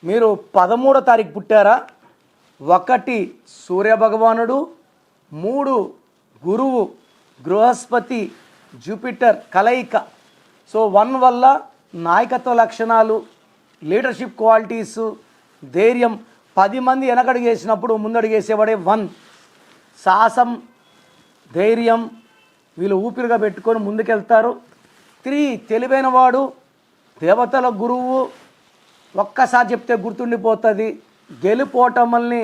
మీరు 13వ తారీఖు పుట్టారా? 1 సూర్యభగవానుడు, 3 గురువు, బృహస్పతి, జూపిటర్ కలయిక. సో 1 వల్ల నాయకత్వ లక్షణాలు, లీడర్షిప్ క్వాలిటీసు, ధైర్యం. 10 మంది వెనకడుగేసినప్పుడు ముందడుగేసేవాడే 1. సాహసం, ధైర్యం వీళ్ళు ఊపిరిగా పెట్టుకొని ముందుకెళ్తారు. 3 తెలివైన వాడు, దేవతల గురువు, ఒక్కసారి చెప్తే గుర్తుండిపోతుంది. గెలుపోటముల్ని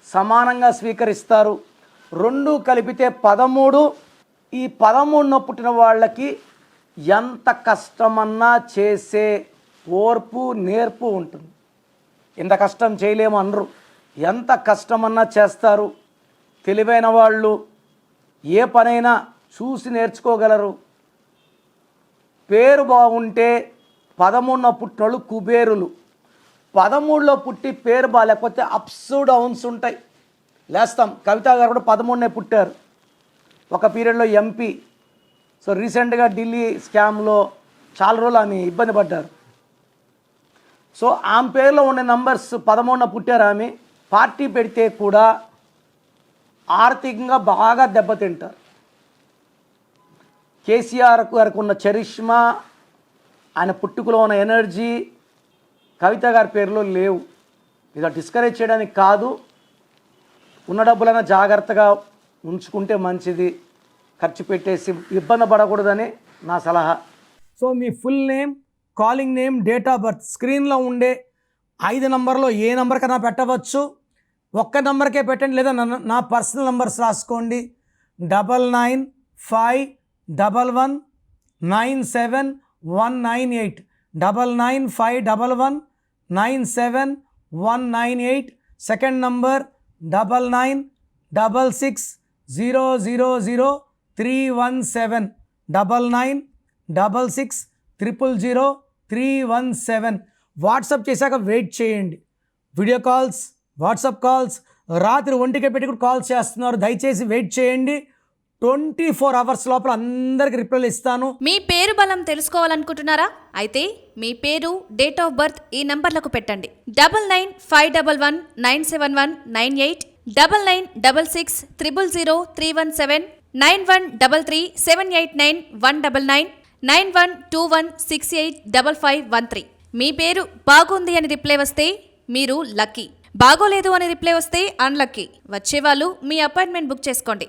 సమానంగా స్వీకరిస్తారు. 2 కలిపితే 13. ఈ 13న పుట్టిన వాళ్ళకి ఎంత కష్టమన్నా చేసే ఓర్పు, నేర్పు ఉంటుంది. ఇంత కష్టం చేయలేము అనరు, ఎంత కష్టమన్నా చేస్తారు. తెలివైన వాళ్ళు, ఏ పనైనా చూసి నేర్చుకోగలరు. పేరు బాగుంటే 13న పుట్టినోళ్ళు కుబేరులు. 13లో పుట్టి పేరు బాగాలేకపోతే అప్స్ డౌన్స్ ఉంటాయి, లేస్తాం. కవిత గారు కూడా 13నే పుట్టారు. ఒక పీరియడ్లో ఎంపీ. సో రీసెంట్గా ఢిల్లీ స్కామ్లో చాలా రోజులు ఆమె ఇబ్బంది పడ్డారు. సో ఆమె పేరులో ఉండే నంబర్స్ 13న పుట్టారు. ఆమె పార్టీ పెడితే కూడా ఆర్థికంగా బాగా దెబ్బతింటారు. కేసీఆర్ గారికి ఉన్న చరిష్మా, ఆయన పుట్టుకలో ఉన్న ఎనర్జీ కవిత గారి పేరులో లేవు. ఇక డిస్కరేజ్ చేయడానికి కాదు, ఉన్న డబ్బులైనా జాగ్రత్తగా ఉంచుకుంటే మంచిది, ఖర్చు పెట్టేసి ఇబ్బంది పడకూడదని నా సలహా. So me full name, calling name, date of birth స్క్రీన్లో ఉండే 5 నంబర్లో ఏ నెంబర్ కన్నా పెట్టవచ్చు. ఒక్క నెంబర్కే పెట్టండి, లేదా నా పర్సనల్ నెంబర్స్ రాసుకోండి. 9951197198 9951197198. Second number 9966000317 9966000317. వాట్సాప్ చేశాక వెయిట్ చేయండి. వీడియో కాల్స్, వాట్సాప్ కాల్స్ రాత్రి 1కే పెట్టి కూడా కాల్స్ చేస్తున్నారు. దయచేసి వెయిట్ చేయండి. 24 అవర్స్ లోపల అందరికి రిప్లైలు ఇస్తాను. మీ పేరు బలం తెలుసుకోవాలనుకుంటున్నారా? అయితే మీ పేరు, డేట్ ఆఫ్ బర్త్ ఈ నంబర్లకు పెట్టండి. 9951197198, 9966000317, 9133789199, 9121685513. మీ పేరు బాగుంది అని రిప్లై వస్తే మీరు లక్కీ, బాగోలేదు అని రిప్లై వస్తే అన్లక్కీ. వచ్చేవాళ్ళు మీ అపాయింట్మెంట్ బుక్ చేసుకోండి.